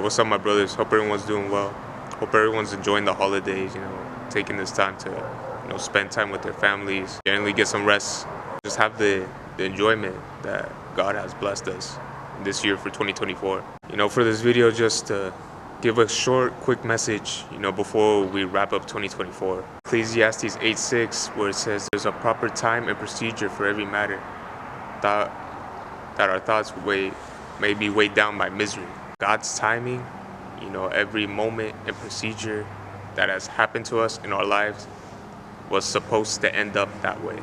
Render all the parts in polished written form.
What's up, my brothers? Hope everyone's doing well. Hope everyone's enjoying the holidays, taking this time to, spend time with their families, generally get some rest, just have the enjoyment that God has blessed us this year for 2024. For this video, just to give a short, quick message, before we wrap up 2024. Ecclesiastes 8:6, where it says, there's a proper time and procedure for every matter, that our thoughts may be weighed down by misery. God's timing, every moment and procedure that has happened to us in our lives was supposed to end up that way.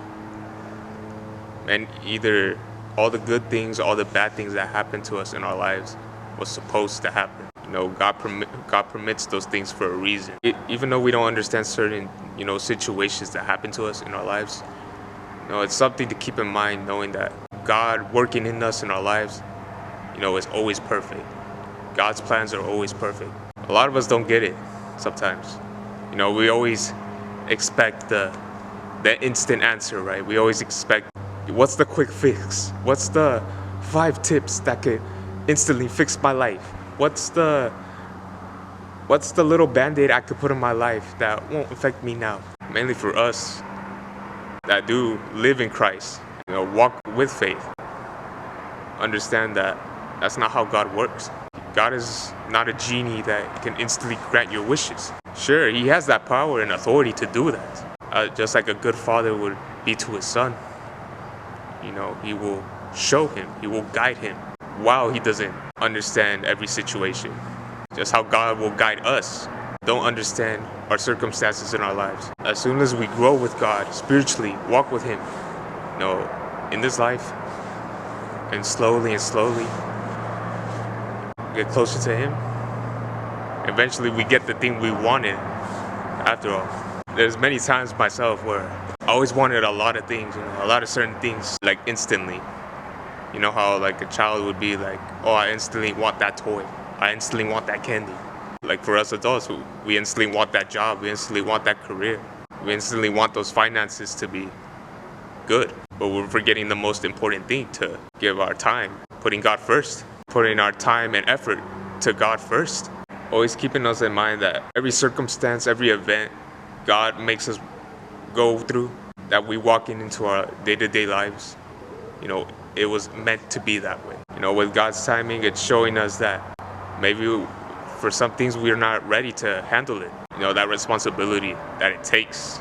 And either all the good things, all the bad things that happened to us in our lives was supposed to happen. God permits those things for a reason. Even though we don't understand certain, situations that happen to us in our lives, it's something to keep in mind, knowing that God working in us in our lives, is always perfect. God's plans are always perfect. A lot of us don't get it sometimes. We always expect the instant answer, right? We always expect, what's the quick fix? What's the 5 tips that could instantly fix my life? What's the little band-aid I could put in my life that won't affect me now? Mainly for us that do live in Christ, walk with faith, understand that that's not how God works. God is not a genie that can instantly grant your wishes. Sure, he has that power and authority to do that. Just like a good father would be to his son. He will show him, he will guide him while he doesn't understand every situation. Just how God will guide us. Don't understand our circumstances in our lives. As soon as we grow with God, spiritually, walk with him, in this life, and slowly get closer to him, eventually we get the thing we wanted after all. There's many times myself where I always wanted a lot of things, a lot of certain things, like instantly. How like a child would be like, oh, I instantly want that toy. I instantly want that candy. Like for us adults, we instantly want that job. We instantly want that career. We instantly want those finances to be good. But we're forgetting the most important thing, to give our time, putting God first. Putting our time and effort to God first. Always keeping us in mind that every circumstance, every event God makes us go through, that we walking into our day-to-day lives, it was meant to be that way. With God's timing, it's showing us that maybe for some things we're not ready to handle it. That responsibility that it takes,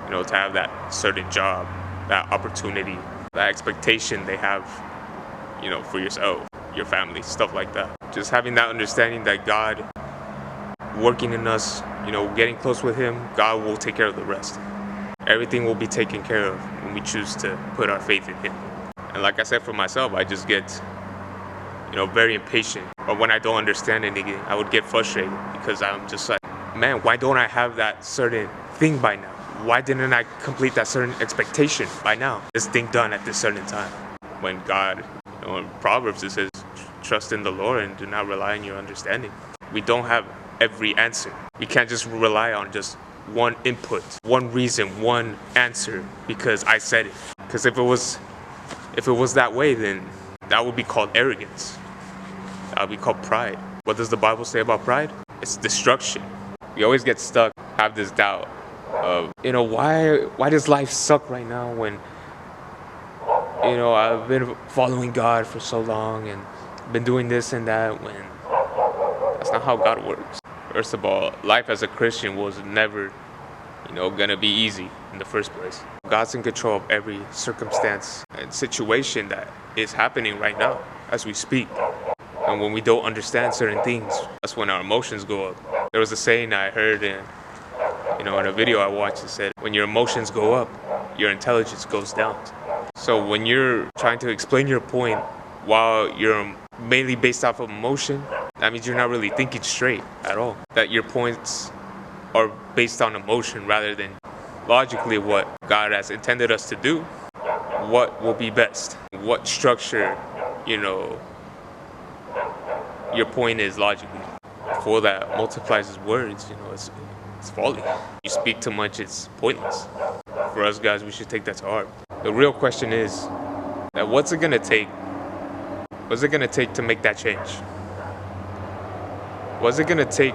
to have that certain job, that opportunity, that expectation they have, for yourself, your family, stuff like that. Just having that understanding that God working in us, getting close with him, God will take care of the rest. Everything will be taken care of when we choose to put our faith in him. And like I said, for myself, I just get, very impatient. Or when I don't understand anything, I would get frustrated because I'm just like, man, why don't I have that certain thing by now? Why didn't I complete that certain expectation by now? This thing done at this certain time. When God, in Proverbs it says, trust in the Lord and do not rely on your understanding. We don't have every answer. We can't just rely on just one input, one reason, one answer because I said it. Because if it was that way, then that would be called arrogance. That would be called pride. What does the Bible say about pride? It's destruction. We always get stuck, have this doubt of, why does life suck right now when, I've been following God for so long and been doing this and that, when that's not how God works. First of all, life as a Christian was never, gonna be easy in the first place. God's in control of every circumstance and situation that is happening right now as we speak. And when we don't understand certain things, that's when our emotions go up. There was a saying I heard in a video I watched that said, when your emotions go up, your intelligence goes down. So when you're trying to explain your point while you're mainly based off of emotion, that means you're not really thinking straight at all. That your points are based on emotion rather than logically what God has intended us to do, what will be best, what structure, your point is logically. For that multiplies his words, it's folly. You speak too much, it's pointless. For us guys, we should take that to heart. The real question is that what's it gonna take to make that change? What's it gonna take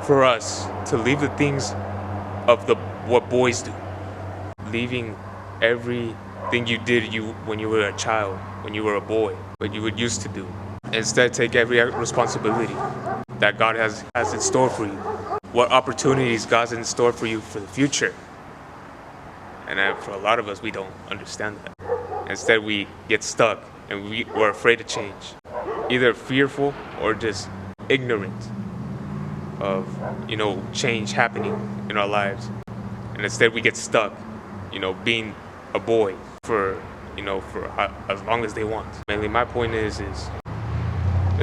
for us to leave the things of the what boys do, leaving everything you did when you were a child, when you were a boy, what you would used to do. Instead, take every responsibility that God has in store for you, what opportunities God's in store for you for the future. And for a lot of us, we don't understand that. Instead, we get stuck and we're afraid to change, either fearful or just ignorant of change happening in our lives. And instead, we get stuck, being a boy for as long as they want. Mainly, my point is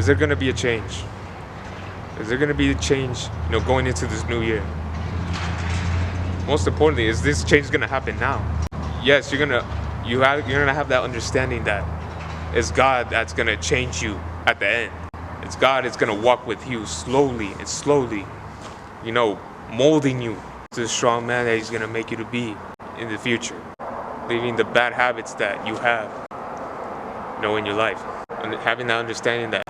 there going to be a change? Is there going to be a change, going into this new year? Most importantly, is this change going to happen now? Yes, you're gonna have that understanding that it's God that's gonna change you at the end. It's God that's gonna walk with you slowly, molding you to the strong man that He's gonna make you to be in the future, leaving the bad habits that you have, in your life, and having that understanding that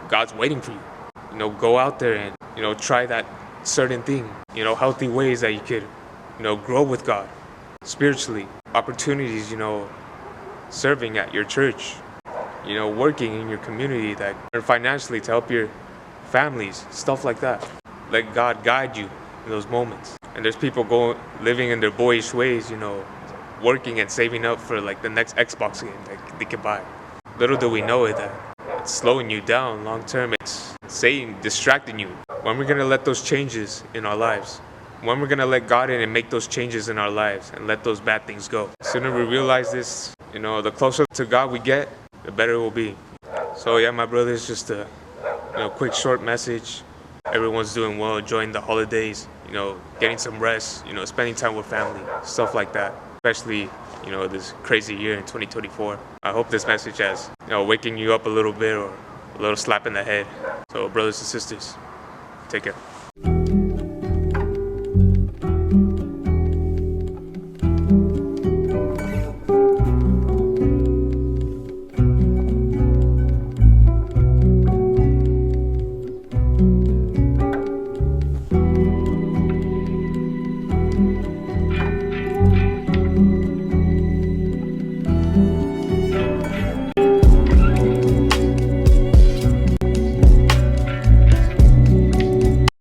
God's waiting for you. Go out there and try that certain thing, healthy ways that you could, grow with God spiritually, opportunities, serving at your church, working in your community, that or financially to help your families, stuff like that. Let God guide you in those moments. And there's people living in their boyish ways, working and saving up for like the next Xbox game that they can buy. Little do we know that it's slowing you down long term. It's Satan distracting you. When we're gonna let those changes in our lives? When we're gonna let God in and make those changes in our lives and let those bad things go? The sooner we realize this, the closer to God we get, the better it will be. So yeah, my brothers, just a quick short message. Everyone's doing well, enjoying the holidays, getting some rest, spending time with family, stuff like that. Especially, this crazy year in 2024. I hope this message has, waking you up a little bit or a little slap in the head. So brothers and sisters, take care.